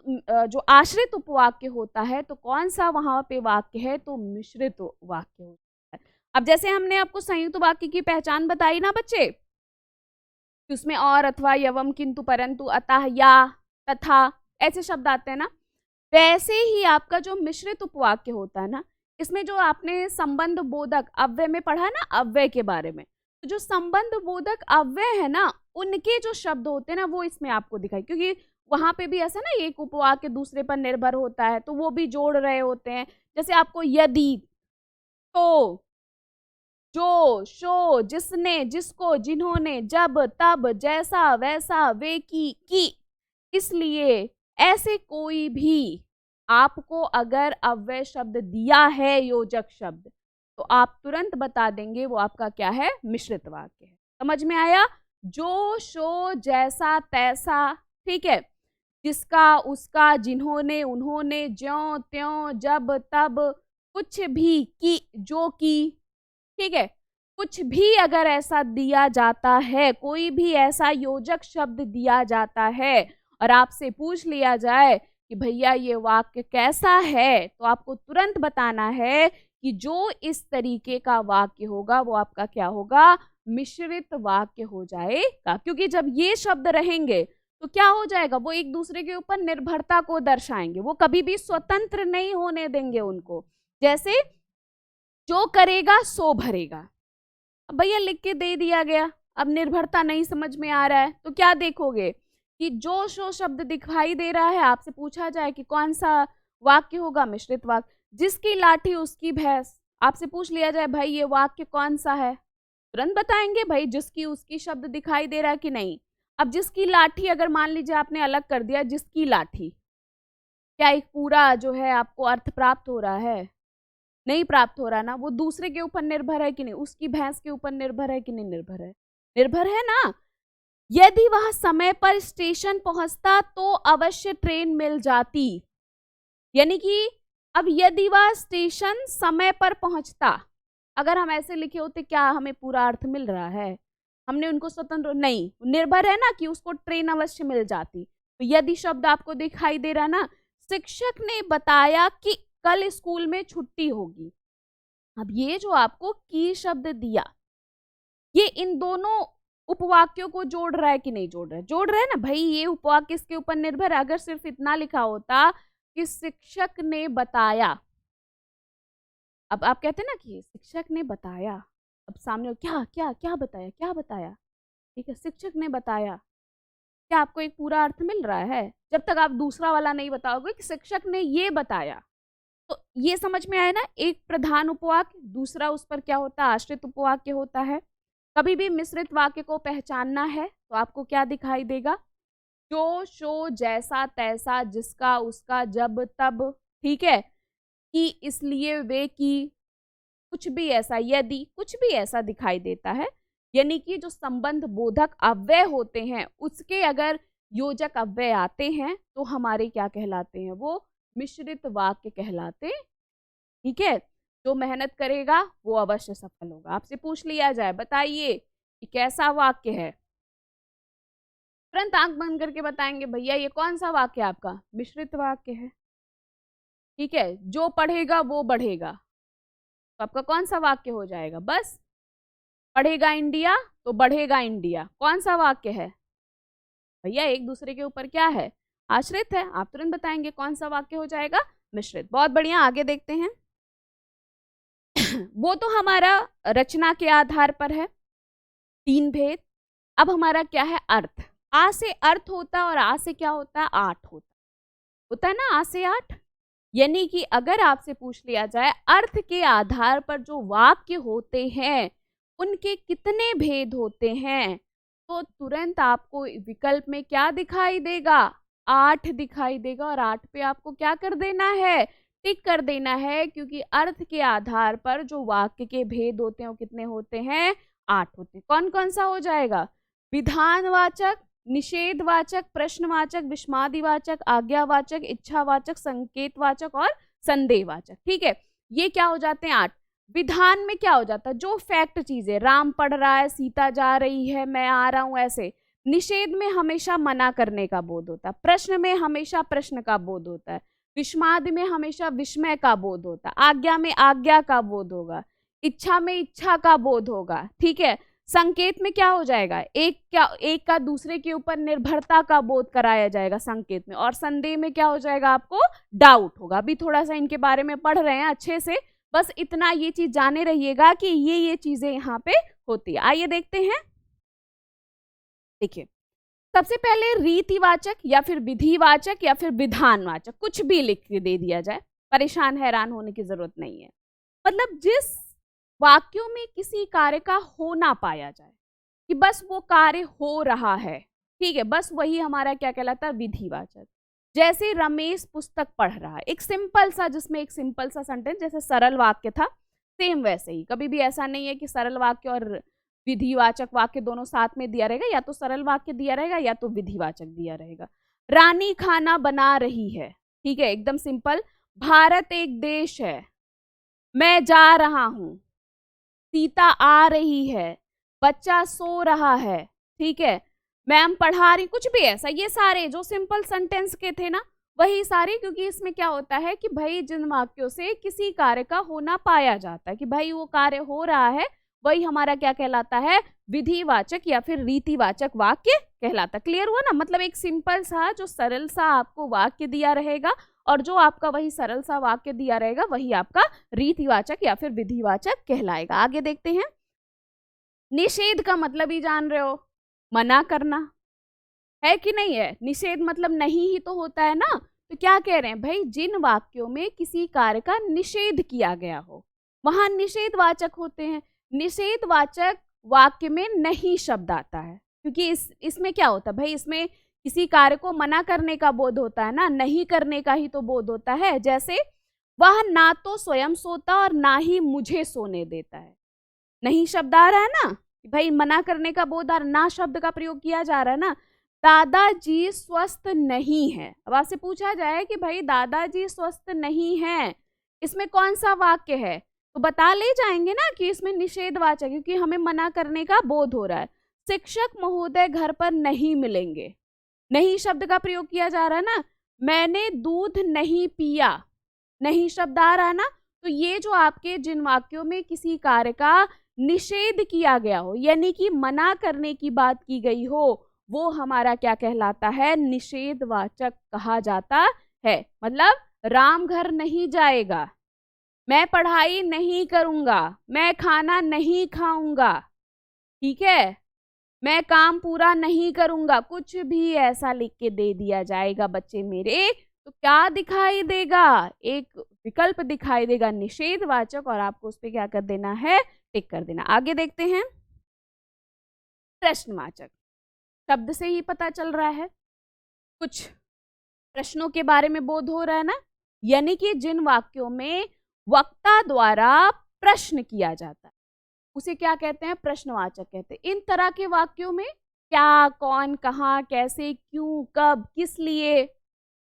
जो आश्रित उपवाक्य होता है, तो कौन सा वहां पे वाक्य है? तो मिश्रित वाक्य होता है। अब जैसे हमने आपको संयुक्त वाक्य की पहचान बताई ना बच्चे, कि उसमें और, अथवा, एवं, किंतु, परंतु, अतः, या, तथा ऐसे शब्द आते हैं ना, वैसे ही आपका जो मिश्रित उपवाक्य होता है ना, इसमें जो आपने संबंध बोधक अव्यय में पढ़ा ना, अव्यय के बारे में, तो जो संबंध बोधक अव्यय है ना, उनके जो शब्द होते हैं ना, वो इसमें आपको दिखाई, क्योंकि वहां पे भी ऐसा ना, एक उपवाक्य दूसरे पर निर्भर होता है तो वो भी जोड़ रहे होते हैं। जैसे आपको यदि, तो, जो, शो, जिसने, जिसको, जिन्होंने, जब, तब, जैसा, वैसा, वे की, इसलिए, ऐसे कोई भी आपको अगर अव्यय शब्द दिया है, योजक शब्द, तो आप तुरंत बता देंगे वो आपका क्या है? मिश्रित वाक्य है। समझ में आया? जो, शो, जैसा, तैसा, ठीक है, जिसका, उसका, जिन्होंने, उन्होंने, ज्यों, त्यों, जब, तब, कुछ भी, की, जो की, ठीक है, कुछ भी अगर ऐसा दिया जाता है, कोई भी ऐसा योजक शब्द दिया जाता है और आपसे पूछ लिया जाए कि भैया ये वाक्य कैसा है, तो आपको तुरंत बताना है कि जो इस तरीके का वाक्य होगा वो आपका क्या होगा? मिश्रित वाक्य हो जाएगा। क्योंकि जब ये शब्द रहेंगे तो क्या हो जाएगा? वो एक दूसरे के ऊपर निर्भरता को दर्शाएंगे, वो कभी भी स्वतंत्र नहीं होने देंगे उनको। जैसे जो करेगा सो भरेगा, अब भैया लिख के दे दिया गया, अब निर्भरता नहीं समझ में आ रहा है तो क्या देखोगे कि जो शो शब्द दिखाई दे रहा है, आपसे पूछा जाए कि कौन सा वाक्य होगा? मिश्रित वाक्य। जिसकी लाठी उसकी भैंस, आपसे पूछ लिया जाए भाई ये वाक्य कौन सा है, तुरंत बताएंगे भाई जिसकी उसकी शब्द दिखाई दे रहा है कि नहीं। अब जिसकी लाठी अगर मान लीजिए आपने अलग कर दिया, जिसकी लाठी, क्या एक पूरा जो है आपको अर्थ प्राप्त हो रहा है? नहीं प्राप्त हो रहा ना, वो दूसरे के ऊपर निर्भर है कि नहीं, उसकी भैंस के ऊपर निर्भर है कि नहीं निर्भर है? निर्भर है ना। यदि वह समय पर स्टेशन पहुंचता तो अवश्य ट्रेन मिल जाती, यानी कि अब यदि वह स्टेशन समय पर पहुंचता, अगर हम ऐसे लिखे होते क्या हमें पूरा अर्थ मिल रहा है? हमने उनको स्वतंत्र नहीं, निर्भर है ना कि उसको ट्रेन अवश्य मिल जाती। तो यदि शब्द आपको दिखाई दे रहा ना, शिक्षक ने बताया कि कल स्कूल में छुट्टी होगी, अब ये जो आपको की शब्द दिया, ये इन दोनों उपवाक्यों को जोड़ रहा है कि नहीं जोड़ रहा है? जोड़ रहा है ना भाई। ये उपवाक्य किसके ऊपर निर्भर है? अगर सिर्फ इतना लिखा होता कि शिक्षक ने बताया, अब आप कहते हैं ना कि शिक्षक ने बताया, अब सामने क्या क्या क्या बताया, क्या बताया, ठीक है, शिक्षक ने बताया, क्या आपको एक पूरा अर्थ मिल रहा है? जब तक आप दूसरा वाला नहीं बताओगे कि शिक्षक ने ये बताया, तो ये समझ में आया ना, एक प्रधान उपवाक्य, दूसरा उस पर क्या होता है? आश्रित उपवाक्य होता है। कभी भी मिश्रित वाक्य को पहचानना है तो आपको क्या दिखाई देगा? जो, शो, जैसा, तैसा, जिसका, उसका, जब, तब, ठीक है, कि, इसलिए, वे की, कुछ भी ऐसा, यदि, कुछ भी ऐसा दिखाई देता है। यानी कि जो संबंध बोधक अव्यय होते हैं उसके अगर योजक अव्यय आते हैं तो हमारे क्या कहलाते हैं? वो मिश्रित वाक्य कहलाते, ठीक है। जो मेहनत करेगा वो अवश्य सफल होगा। आपसे पूछ लिया जाए बताइए कि कैसा वाक्य है, तुरंत आंख बंद करके बताएंगे भैया ये कौन सा वाक्य आपका? मिश्रित वाक्य है, ठीक है। जो पढ़ेगा वो बढ़ेगा, तो आपका कौन सा वाक्य हो जाएगा? बस पढ़ेगा इंडिया तो बढ़ेगा इंडिया, कौन सा वाक्य है भैया? एक दूसरे के ऊपर क्या है? आश्रित है। आप तुरंत बताएंगे कौन सा वाक्य हो जाएगा? मिश्रित। बहुत बढ़िया, आगे देखते हैं। वो तो हमारा रचना के आधार पर है, 3 भेद। अब हमारा क्या है? अर्थ। आ से अर्थ होता है और आ से क्या होता है? आठ होता है ना, आ से 8। यानी कि अगर आपसे पूछ लिया जाए अर्थ के आधार पर जो वाक्य होते हैं उनके कितने भेद होते हैं, तो तुरंत आपको विकल्प में क्या दिखाई देगा? 8 दिखाई देगा। और 8 पे आपको क्या कर देना है? टिक कर देना है, क्योंकि अर्थ के आधार पर जो वाक्य के भेद होते हैं वो कितने होते हैं? 8 होते हैं। कौन कौन सा हो जाएगा? विधानवाचक, निषेधवाचक, प्रश्नवाचक, विस्मादिवाचक, आज्ञावाचक, इच्छावाचक, संकेतवाचक और संदेहवाचक। ठीक है, ये क्या हो जाते हैं? 8। विधान में क्या हो जाता है? जो फैक्ट चीजें, राम पढ़ रहा है, सीता जा रही है, मैं आ रहा हूं, ऐसे। निषेध में हमेशा मना करने का बोध होता है, प्रश्न में हमेशा प्रश्न का बोध होता है, विस्माद में हमेशा विस्मय का बोध होता है, आज्ञा में आज्ञा का बोध होगा, इच्छा में इच्छा का बोध होगा। ठीक है, संकेत में क्या हो जाएगा? एक का दूसरे के ऊपर निर्भरता का बोध कराया जाएगा संकेत में। और संदेह में क्या हो जाएगा? आपको डाउट होगा। अभी थोड़ा सा इनके बारे में पढ़ रहे हैं अच्छे से, बस इतना ये चीज जाने रहिएगा कि ये चीजें यहाँ पे होती है। आइए देखते हैं। देखिए, सबसे पहले रीतिवाचक या फिर विधिवाचक या फिर विधानवाचक, कुछ भी लिख के दे दिया जाए, परेशान हैरान होने की जरूरत नहीं है। मतलब जिस वाक्यों में किसी कार्य का होना पाया जाए कि बस वो कार्य हो रहा है, ठीक है, बस वही हमारा क्या कहलाता है? विधिवाचक। जैसे रमेश पुस्तक पढ़ रहा है, एक सिंपल सा, जिसमें एक सिंपल सा सेंटेंस, जैसे सरल वाक्य था, सेम वैसे ही। कभी भी ऐसा नहीं है कि सरल वाक्य और विधिवाचक वाक्य दोनों साथ में दिया रहेगा, या तो सरल वाक्य दिया रहेगा या तो विधिवाचक दिया रहेगा। रानी खाना बना रही है, ठीक है, एकदम सिंपल। भारत एक देश है, मैं जा रहा हूं, सीता आ रही है, बच्चा सो रहा है, ठीक है, मैम पढ़ा रही, कुछ भी ऐसा। ये सारे जो सिंपल सेंटेंस के थे ना, वही सारे, क्योंकि इसमें क्या होता है कि भाई जिन वाक्यों से किसी कार्य का होना पाया जाता है कि भाई वो कार्य हो रहा है, वही हमारा क्या कहलाता है? विधिवाचक या फिर रीतिवाचक वाक्य कहलाता। क्लियर हुआ ना? मतलब एक सिंपल सा जो सरल सा आपको वाक्य दिया रहेगा, और जो आपका वही सरल सा वाक्य दिया रहेगा वही आपका रीतिवाचक या फिर विधिवाचक कहलाएगा। आगे देखते हैं। निषेध का मतलब ही जान रहे हो, मना करना है कि नहीं है? निषेध मतलब नहीं ही तो होता है ना। तो क्या कह रहे हैं भाई? जिन वाक्यों में किसी कार्य का निषेध किया गया हो वहां निषेधवाचक होते हैं। निषेधवाचक वाक्य में नहीं शब्द आता है, क्योंकि इसमें क्या होता है भाई? इसमें किसी कार्य को मना करने का बोध होता है ना, नहीं करने का ही तो बोध होता है। जैसे वह ना तो स्वयं सोता और ना ही मुझे सोने देता है, नहीं शब्द आ रहा है ना भाई, मना करने का बोध, और ना शब्द का प्रयोग किया जा रहा है ना। दादाजी स्वस्थ नहीं है, अब आपसे पूछा जाए कि भाई दादाजी स्वस्थ नहीं है, इसमें कौन सा वाक्य है? तो बता ले जाएंगे ना कि इसमें निषेधवाचक, क्योंकि हमें मना करने का बोध हो रहा है। शिक्षक महोदय घर पर नहीं मिलेंगे, नहीं शब्द का प्रयोग किया जा रहा है ना। मैंने दूध नहीं पिया, नहीं शब्द आ रहा है ना। तो ये जो आपके जिन वाक्यों में किसी कार्य का निषेध किया गया हो, यानी कि मना करने की बात की गई हो, वो हमारा क्या कहलाता है? निषेधवाचक कहा जाता है। मतलब राम घर नहीं जाएगा, मैं पढ़ाई नहीं करूंगा, मैं खाना नहीं खाऊंगा, ठीक है, मैं काम पूरा नहीं करूंगा, कुछ भी ऐसा लिख के दे दिया जाएगा बच्चे मेरे, तो क्या दिखाई देगा? एक विकल्प दिखाई देगा निषेधवाचक, और आपको उस पर क्या कर देना है? टिक कर देना। आगे देखते हैं। प्रश्नवाचक, शब्द से ही पता चल रहा है, कुछ प्रश्नों के बारे में बोध हो रहा है ना। यानी कि जिन वाक्यों में वक्ता द्वारा प्रश्न किया जाता है उसे क्या कहते हैं? प्रश्नवाचक कहते हैं। इन तरह के वाक्यों में क्या, कौन, कहाँ, कैसे, क्यों, कब, किस लिए,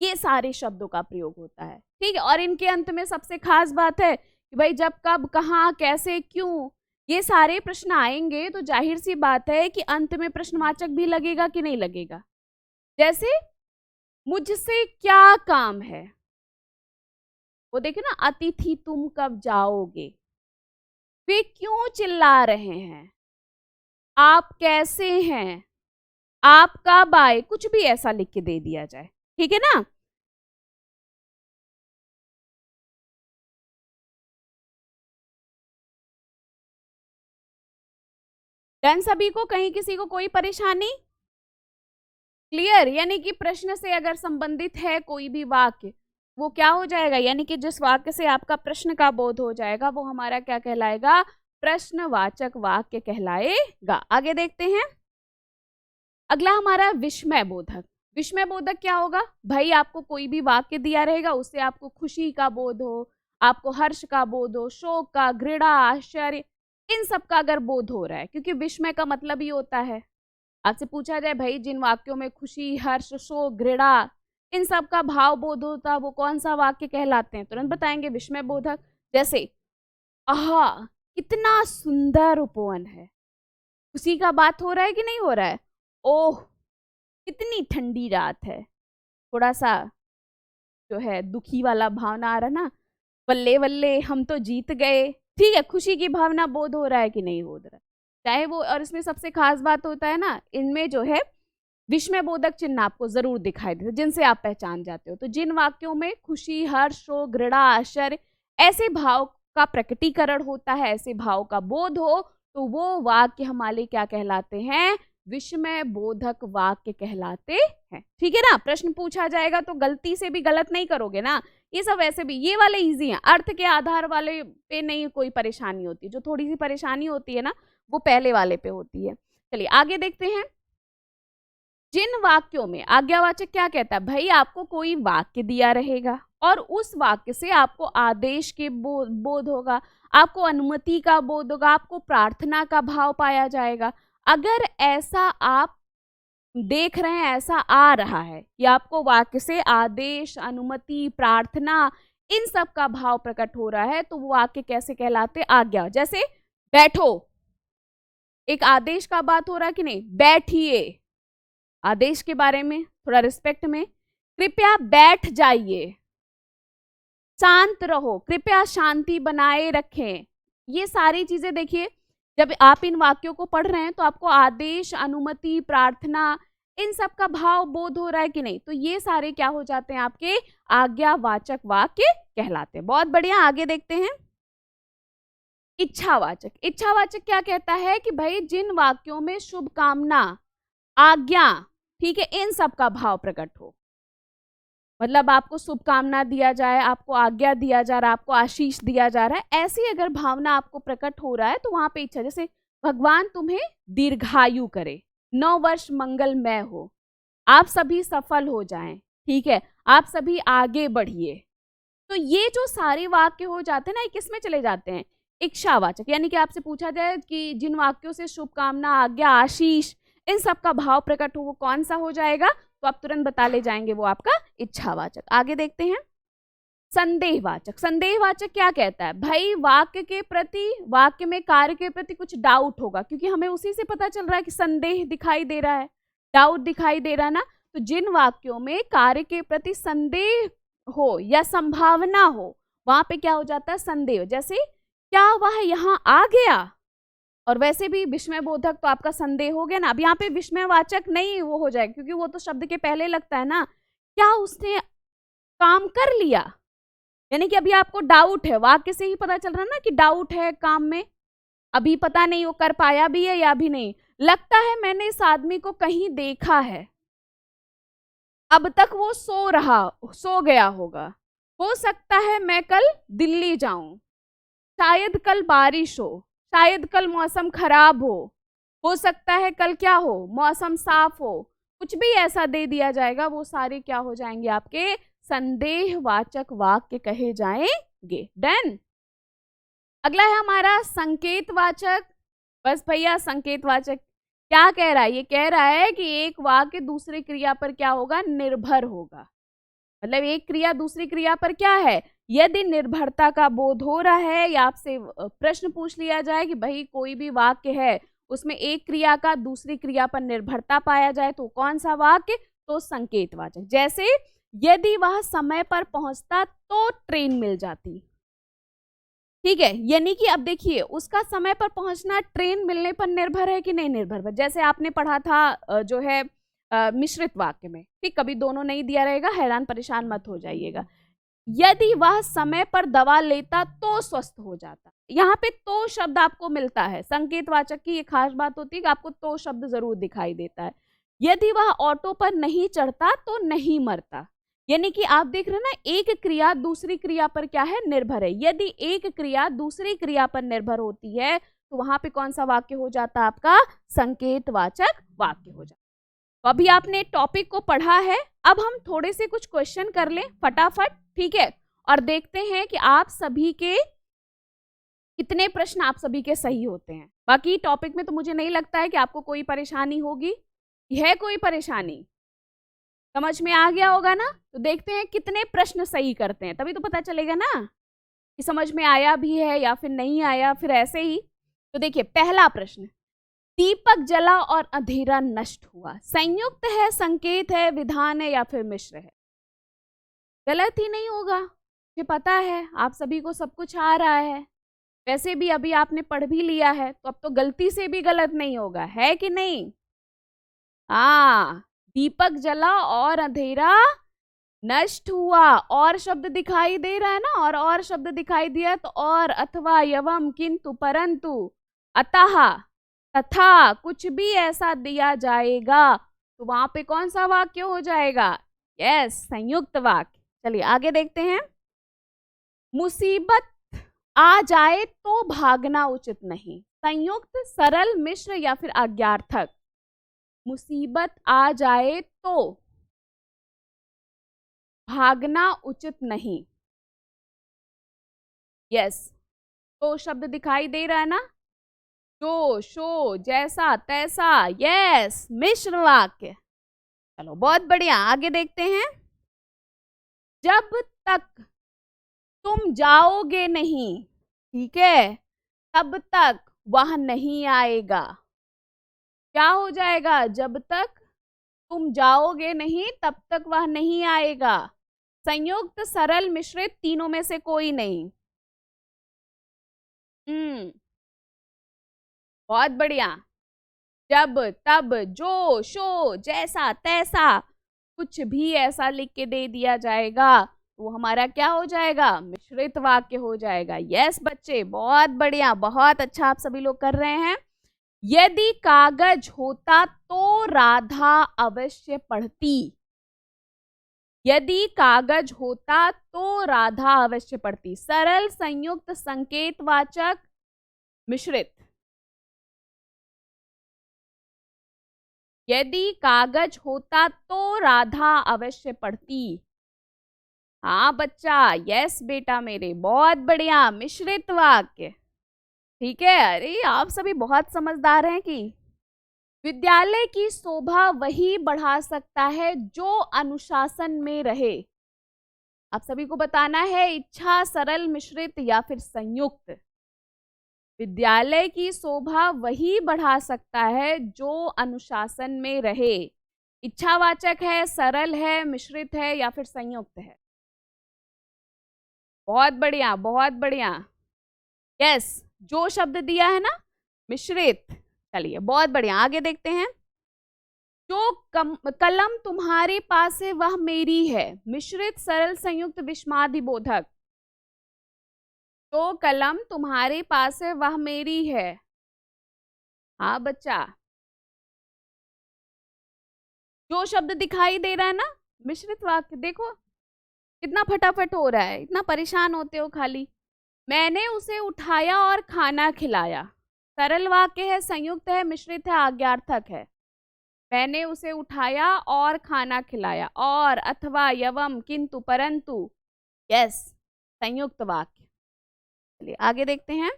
ये सारे शब्दों का प्रयोग होता है, ठीक है। और इनके अंत में सबसे खास बात है कि भाई जब, कब, कहाँ, कैसे, क्यों, ये सारे प्रश्न आएंगे तो जाहिर सी बात है कि अंत में प्रश्नवाचक भी लगेगा कि नहीं लगेगा। जैसे मुझसे क्या काम है, वो देखिए ना, अतिथि तुम कब जाओगे, वे क्यों चिल्ला रहे हैं, आप कैसे हैं, आप कब आए, कुछ भी ऐसा लिख के दे दिया जाए, ठीक है ना। डन सभी को, कहीं किसी को कोई परेशानी, क्लियर। यानी कि प्रश्न से अगर संबंधित है कोई भी वाक्य, वो क्या हो जाएगा, यानी कि जिस वाक्य से आपका प्रश्न का बोध हो जाएगा वो हमारा क्या कहलाएगा, प्रश्नवाचक वाक्य कहलाएगा। आगे देखते हैं। अगला हमारा विस्मय बोधक। विस्मय बोधक क्या होगा, भाई आपको कोई भी वाक्य दिया रहेगा, उससे आपको खुशी का बोध हो, आपको हर्ष का बोध हो, शोक का, घृणा, आश्चर्य, इन सब का अगर बोध हो रहा है, क्योंकि विस्मय का मतलब ही होता है, आपसे पूछा जाए भाई जिन वाक्यों में खुशी, हर्ष, शोक, घृणा, इन सब का भाव बोध होता है, वो कौन सा वाक्य कहलाते हैं, तुरंत बताएंगे विस्मय बोधक। जैसे आहा कितना सुंदर उपवन है, खुशी का बात हो रहा है कि नहीं हो रहा है, ओह कितनी ठंडी रात है, थोड़ा सा जो है दुखी वाला भावना आ रहा ना, बल्ले बल्ले हम तो जीत गए, ठीक है, खुशी की भावना बोध हो रहा है कि नहीं हो रहा है, चाहे वो। और इसमें सबसे खास बात होता है ना, इनमें जो है विस्मय बोधक चिन्ह आपको जरूर दिखाई देते जिनसे आप पहचान जाते हो। तो जिन वाक्यों में खुशी, हर्ष, शोक, घृणा, आश्चर्य ऐसे भाव का प्रकटीकरण होता है, ऐसे भाव का बोध हो, तो वो वाक्य हमारे क्या कहलाते हैं, विस्मय बोधक वाक्य कहलाते हैं, ठीक है ना। प्रश्न पूछा जाएगा तो गलती से भी गलत नहीं करोगे ना, ये सब वैसे भी ये वाले इजी हैं, अर्थ के आधार वाले पे नहीं कोई परेशानी होती, जो थोड़ी सी परेशानी होती है ना वो पहले वाले पे होती है। चलिए आगे देखते हैं। जिन वाक्यों में आज्ञावाचक क्या कहता है, भाई आपको कोई वाक्य दिया रहेगा और उस वाक्य से आपको आदेश के बोध होगा, आपको अनुमति का बोध होगा, आपको प्रार्थना का भाव पाया जाएगा। अगर ऐसा आप देख रहे हैं, ऐसा आ रहा है कि आपको वाक्य से आदेश, अनुमति, प्रार्थना इन सब का भाव प्रकट हो रहा है, तो वो वाक्य कैसे कहलाते, आज्ञा। जैसे बैठो, एक आदेश का बात हो रहा है कि नहीं, बैठिए, आदेश के बारे में थोड़ा रिस्पेक्ट में, कृपया बैठ जाइए, शांत रहो, कृपया शांति बनाए रखें, ये सारी चीजें देखिए जब आप इन वाक्यों को पढ़ रहे हैं तो आपको आदेश, अनुमति, प्रार्थना इन सब का भाव बोध हो रहा है कि नहीं, तो ये सारे क्या हो जाते हैं, आपके आज्ञावाचक वाक्य कहलाते हैं। बहुत बढ़िया, आगे देखते हैं। इच्छावाचक। इच्छावाचक क्या कहता है कि भाई जिन वाक्यों में शुभकामना, आज्ञा, ठीक है, इन सब का भाव प्रकट हो, मतलब आपको शुभकामना दिया जाए, आपको आज्ञा दिया जा रहा है, आपको आशीष दिया जा रहा है, ऐसी अगर भावना आपको प्रकट हो रहा है तो वहां पे इच्छा, जैसे भगवान तुम्हें दीर्घायु करे, 9 वर्ष मंगलमय हो, आप सभी सफल हो जाएं, ठीक है, आप सभी आगे बढ़िए, तो ये जो सारे वाक्य हो जाते हैं ना, किस में चले जाते हैं, इच्छावाचक। यानी कि आपसे पूछा जाए कि जिन वाक्यों से शुभकामना, आज्ञा, आशीष इन सब का भाव प्रकट हो, वो कौन सा हो जाएगा, तो आप तुरंत बता ले जाएंगे वो आपका इच्छावाचक। आगे देखते हैं। संदेहवाचक। संदेहवाचक क्या कहता है, भाई वाक्य के प्रति, वाक्य में कार्य के प्रति कुछ डाउट होगा, क्योंकि हमें उसी से पता चल रहा है कि संदेह दिखाई दे रहा है, डाउट दिखाई दे रहा है ना, तो जिन वाक्यों में कार्य के प्रति संदेह हो या संभावना हो, वहां पे क्या हो जाता है, संदेह। जैसे क्या वह यहाँ आ गया, और वैसे भी विस्मय बोधक तो आपका संदेह हो गया ना, अब यहाँ पे विस्मयवाचक नहीं वो हो जाएगा, क्योंकि वो तो शब्द के पहले लगता है ना, क्या उसने काम कर लिया, यानी कि अभी आपको डाउट है, वाक्य से ही पता चल रहा है ना कि डाउट है काम में, अभी पता नहीं वो कर पाया भी है या भी नहीं, लगता है मैंने इस आदमी को कहीं देखा है, अब तक वो सो गया होगा, हो सकता है मैं कल दिल्ली जाऊं, शायद कल बारिश हो, शायद कल मौसम खराब हो सकता है कल क्या हो, मौसम साफ हो, कुछ भी ऐसा दे दिया जाएगा, वो सारे क्या हो जाएंगे, आपके संदेहवाचक वाक्य कहे जाएंगे। डन। अगला है हमारा संकेतवाचक। बस भैया संकेतवाचक क्या कह रहा है, ये कह रहा है कि एक वाक्य दूसरी क्रिया पर क्या होगा, निर्भर होगा, मतलब एक क्रिया दूसरी क्रिया पर क्या है, यदि निर्भरता का बोध हो रहा है, या आपसे प्रश्न पूछ लिया जाए कि भाई कोई भी वाक्य है उसमें एक क्रिया का दूसरी क्रिया पर निर्भरता पाया जाए, तो कौन सा वाक्य, तो संकेतवाचक। जैसे यदि वह समय पर पहुंचता तो ट्रेन मिल जाती, ठीक है, यानी कि अब देखिए उसका समय पर पहुंचना ट्रेन मिलने पर निर्भर है कि नहीं निर्भर। जैसे आपने पढ़ा था जो है मिश्रित वाक्य में, ठीक, कभी दोनों नहीं दिया रहेगा, हैरान परेशान मत हो जाइएगा। यदि वह समय पर दवा लेता तो स्वस्थ हो जाता। यहाँ पे तो शब्द आपको मिलता है, संकेतवाचक की ये खास बात होती है कि आपको तो शब्द जरूर दिखाई देता है। यदि वह ऑटो पर नहीं चढ़ता तो नहीं मरता, यानी कि आप देख रहे हैं ना, एक क्रिया दूसरी क्रिया पर क्या है, निर्भर है। यदि एक क्रिया दूसरी क्रिया पर निर्भर होती है तो वहां पे कौन सा वाक्य हो जाता है आपका, संकेतवाचक वाक्य हो जाता। तो अभी आपने टॉपिक को पढ़ा है, अब हम थोड़े से कुछ क्वेश्चन कर लें फटाफट, ठीक है, और देखते हैं कि आप सभी के कितने प्रश्न आप सभी के सही होते हैं। बाकी टॉपिक में तो मुझे नहीं लगता है कि आपको कोई परेशानी होगी, है कोई परेशानी, समझ में आ गया होगा ना। तो देखते हैं कितने प्रश्न सही करते हैं, तभी तो पता चलेगा ना कि समझ में आया भी है या फिर नहीं आया, फिर ऐसे ही। तो देखिए पहला प्रश्न, दीपक जला और अंधेरा नष्ट हुआ, संयुक्त है, संकेत है, विधान है या फिर मिश्र है। गलत ही नहीं होगा, मुझे पता है आप सभी को सब कुछ आ रहा है, वैसे भी अभी आपने पढ़ भी लिया है, तो अब तो गलती से भी गलत नहीं होगा, है कि नहीं। हाँ, दीपक जला और अंधेरा नष्ट हुआ, और शब्द दिखाई दे रहा है ना, और शब्द दिखाई दिया तो और, अथवा, एवं, किंतु, परंतु, अतः, तथा, कुछ भी ऐसा दिया जाएगा तो वहां पे कौन सा वाक्य हो जाएगा, यस, संयुक्त वाक्य। चलिए आगे देखते हैं। मुसीबत आ जाए तो भागना उचित नहीं, संयुक्त, सरल, मिश्र या फिर आज्ञार्थक। मुसीबत आ जाए तो भागना उचित नहीं, यस, तो शब्द दिखाई दे रहा है ना, जो, शो, जैसा, तैसा, यस, मिश्र वाक्य। चलो बहुत बढ़िया, आगे देखते हैं। जब तक तुम जाओगे नहीं, ठीक है, तब तक वह नहीं आएगा। क्या हो जाएगा, जब तक तुम जाओगे नहीं तब तक वह नहीं आएगा। संयुक्त, सरल, मिश्रित, तीनों में से कोई नहीं। बहुत बढ़िया। जब, तब, जो, शो, जैसा, तैसा, कुछ भी ऐसा लिख के दे दिया जाएगा वो हमारा क्या हो जाएगा, मिश्रित वाक्य हो जाएगा। यस बच्चे, बहुत बढ़िया, बहुत अच्छा आप सभी लोग कर रहे हैं। यदि कागज होता तो राधा अवश्य पढ़ती, यदि कागज होता तो राधा अवश्य पढ़ती। सरल, संयुक्त, संकेतवाचक, मिश्रित। यदि कागज होता तो राधा अवश्य पढ़ती। हाँ बच्चा, यस बेटा मेरे, बहुत बढ़िया, मिश्रित वाक्य, ठीक है। अरे आप सभी बहुत समझदार हैं कि विद्यालय की शोभा वही बढ़ा सकता है जो अनुशासन में रहे। आप सभी को बताना है इच्छा, सरल, मिश्रित या फिर संयुक्त। विद्यालय की शोभा वही बढ़ा सकता है जो अनुशासन में रहे। इच्छावाचक है, सरल है, मिश्रित है या फिर संयुक्त है। बहुत बढ़िया, बहुत बढ़िया, यस, जो शब्द दिया है ना, मिश्रित। चलिए बहुत बढ़िया, आगे देखते हैं। जो कलम तुम्हारे पास है वह मेरी है, मिश्रित, सरल, संयुक्त, विस्मयादिबोधक। जो कलम तुम्हारे पास है वह मेरी है। हाँ बच्चा, जो शब्द दिखाई दे रहा है ना, मिश्रित वाक्य। देखो कितना फटाफट हो रहा है, इतना परेशान होते हो खाली। मैंने उसे उठाया और खाना खिलाया, सरल वाक्य है, संयुक्त है, मिश्रित है, आज्ञार्थक है। मैंने उसे उठाया और खाना खिलाया, और, अथवा, एवं, किंतु, परंतु, यस, संयुक्त वाक्य। चलिए आगे देखते हैं।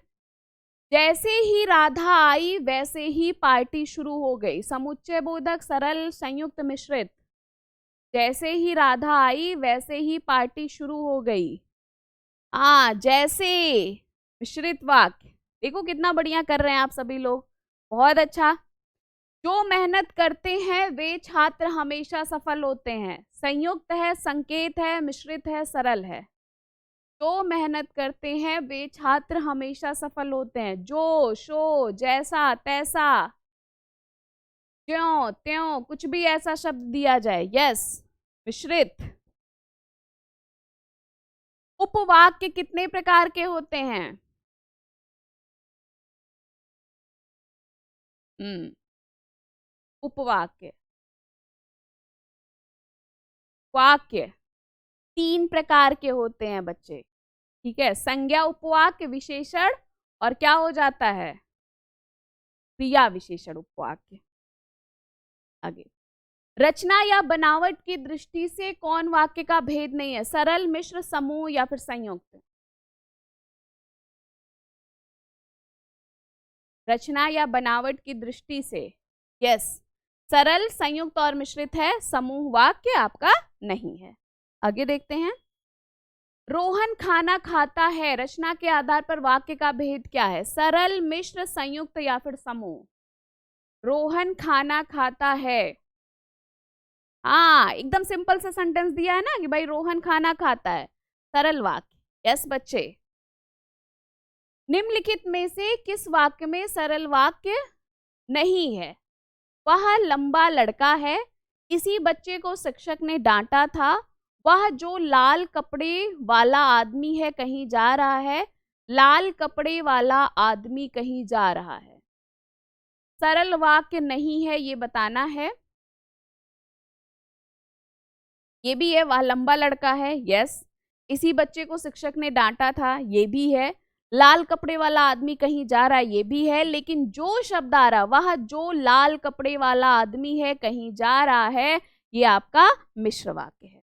जैसे ही राधा आई वैसे ही पार्टी शुरू हो गई, समुच्चय बोधक, सरल, संयुक्त, मिश्रित। जैसे ही राधा आई वैसे ही पार्टी शुरू हो गई। जैसे, मिश्रित वाक्य। देखो कितना बढ़िया कर रहे हैं आप सभी लोग, बहुत अच्छा। जो मेहनत करते हैं वे छात्र हमेशा सफल होते हैं, संयुक्त है, संकेत है, मिश्रित है, सरल है। जो मेहनत करते हैं वे छात्र हमेशा सफल होते हैं। जो, शो, जैसा, तैसा, ज्यों त्यों, कुछ भी ऐसा शब्द दिया जाए। यस, मिश्रित। उपवाक्य कितने प्रकार के होते हैं? उपवाक्य, वाक्य 3 प्रकार के होते हैं बच्चे। ठीक है, संज्ञा उपवाक्य, विशेषण, और क्या हो जाता है? क्रिया विशेषण उपवाक्य। आगे, रचना या बनावट की दृष्टि से कौन वाक्य का भेद नहीं है? सरल, मिश्र, समूह या फिर संयुक्त? रचना या बनावट की दृष्टि से यस, सरल, संयुक्त और मिश्रित है। समूह वाक्य आपका नहीं है। आगे देखते हैं, रोहन खाना खाता है, रचना के आधार पर वाक्य का भेद क्या है? सरल, मिश्र, संयुक्त या फिर समूह? रोहन खाना खाता है, हाँ एकदम सिंपल सा सेंटेंस दिया है ना कि भाई रोहन खाना खाता है, सरल वाक्य। यस बच्चे, निम्नलिखित में से किस वाक्य में सरल वाक्य नहीं है? वह लंबा लड़का है, इसी बच्चे को शिक्षक ने डांटा था, वह जो लाल कपड़े वाला आदमी है कहीं जा रहा है, लाल कपड़े वाला आदमी कहीं जा रहा है। सरल वाक्य नहीं है ये बताना है। ये भी है, वह लंबा लड़का है, यस। इसी बच्चे को शिक्षक ने डांटा था, ये भी है। लाल कपड़े वाला आदमी कहीं जा रहा है, ये भी है। लेकिन जो शब्द आ रहा, वह जो लाल कपड़े वाला आदमी है कहीं जा रहा है, ये आपका मिश्र वाक्य है।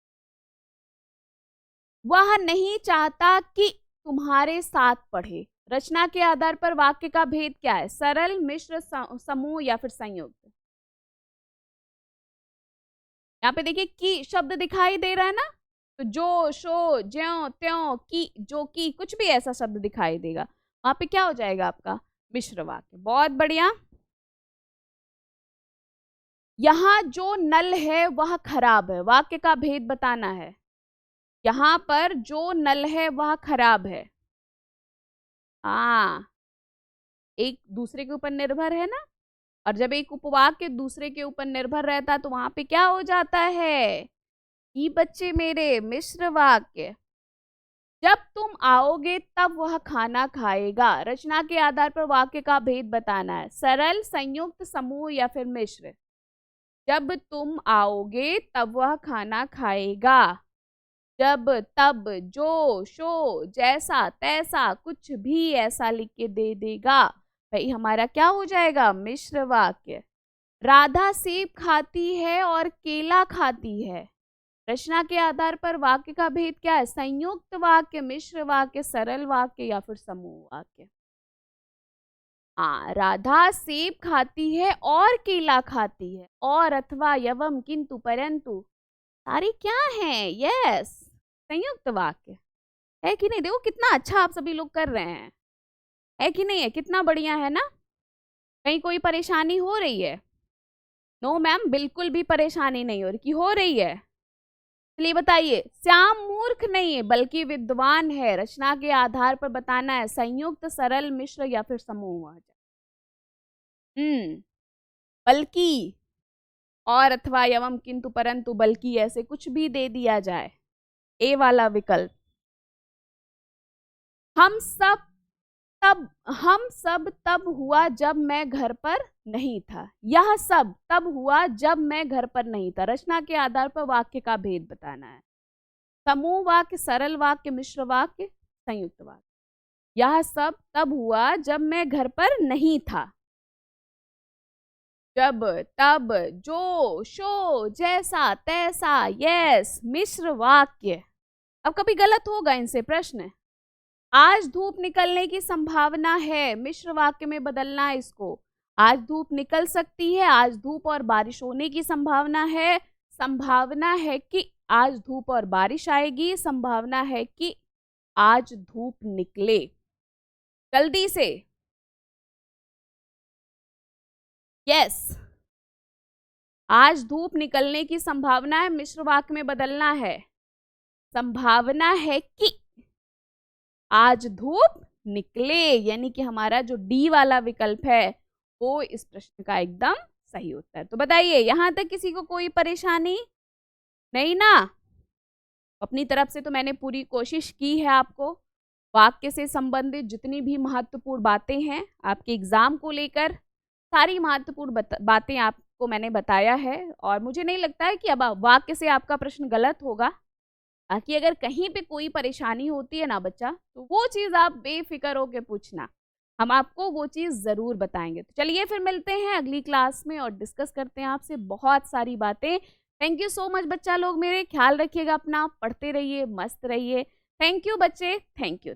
वह नहीं चाहता कि तुम्हारे साथ पढ़े, रचना के आधार पर वाक्य का भेद क्या है? सरल, मिश्र, समूह या फिर संयुक्त? यहाँ पे देखिए की शब्द दिखाई दे रहा है ना, तो जो, शो, ज्यों त्यों, की, जो, की, कुछ भी ऐसा शब्द दिखाई देगा, वहां पे क्या हो जाएगा आपका? मिश्र वाक्य। बहुत बढ़िया। यहाँ जो नल है वह खराब है, वाक्य का भेद बताना है। यहाँ पर जो नल है वह खराब है, हाँ एक दूसरे के ऊपर निर्भर है ना, और जब एक उपवाक्य दूसरे के ऊपर निर्भर रहता तो वहां पे क्या हो जाता है? कि बच्चे मेरे मिश्र वाक्य। जब तुम आओगे तब वह खाना खाएगा, रचना के आधार पर वाक्य का भेद बताना है। सरल, संयुक्त, समूह या फिर मिश्र? जब तुम आओगे तब वह खाना खाएगा। जब, तब, जो, शो, जैसा, तैसा, कुछ भी ऐसा लिख के दे देगा, भाई हमारा क्या हो जाएगा? मिश्र वाक्य। राधा सेब खाती है और केला खाती है, रचना के आधार पर वाक्य का भेद क्या है? संयुक्त वाक्य, मिश्र वाक्य, सरल वाक्य या फिर समूह वाक्य? हाँ, राधा सेब खाती है और केला खाती है, और, अथवा, एवं, किंतु, परंतु सारी क्या है? यस, संयुक्त वाक्य है कि नहीं? देखो कितना अच्छा आप सभी लोग कर रहे हैं, है कि नहीं है? कितना बढ़िया है ना? कहीं कोई परेशानी हो रही है? नो मैम, बिल्कुल भी परेशानी नहीं हो रही, कि हो रही है? चलिए बताइए, श्याम मूर्ख नहीं है बल्कि विद्वान है, रचना के आधार पर बताना है। संयुक्त, सरल, मिश्र या फिर समूह? बल्कि, और, अथवा, एवं, किंतु, परंतु, बल्कि ऐसे कुछ भी दे दिया जाए, ए वाला विकल्प। हम सब तब हुआ जब मैं घर पर नहीं था, यह सब तब हुआ जब मैं घर पर नहीं था, रचना के आधार पर वाक्य का भेद बताना है। समूह वाक्य, सरल वाक्य, मिश्र वाक्य, संयुक्त वाक्य। यह सब तब हुआ जब मैं घर पर नहीं था। जब, तब, जो, शो, जैसा, तैसा, यस, मिश्र वाक्य। अब कभी गलत होगा इनसे प्रश्न? आज धूप निकलने की संभावना है, मिश्र वाक्य में बदलना है इसको। आज धूप निकल सकती है, आज धूप और बारिश होने की संभावना है कि आज धूप और बारिश आएगी, संभावना है कि आज धूप निकले। जल्दी से, यस, आज धूप निकलने की संभावना है, मिश्र वाक्य में बदलना है। संभावना है कि, आज धूप निकले, यानी कि हमारा जो डी वाला विकल्प है वो इस प्रश्न का एकदम सही उत्तर। तो बताइए, यहां तक किसी को कोई परेशानी नहीं ना? अपनी तरफ से तो मैंने पूरी कोशिश की है आपको वाक्य से संबंधित जितनी भी महत्वपूर्ण बातें हैं आपके एग्जाम को लेकर, सारी महत्वपूर्ण बातें आपको मैंने बताया है। और मुझे नहीं लगता है कि अब वाक्य से आपका प्रश्न गलत होगा। बाकी अगर कहीं पे कोई परेशानी होती है ना बच्चा, तो वो चीज़ आप बेफिक्र होके पूछना, हम आपको वो चीज़ ज़रूर बताएंगे। तो चलिए फिर मिलते हैं अगली क्लास में और डिस्कस करते हैं आपसे बहुत सारी बातें। थैंक यू सो मच बच्चा लोग, मेरे ख्याल रखिएगा अपना, पढ़ते रहिए, मस्त रहिए। थैंक यू बच्चे, थैंक यू।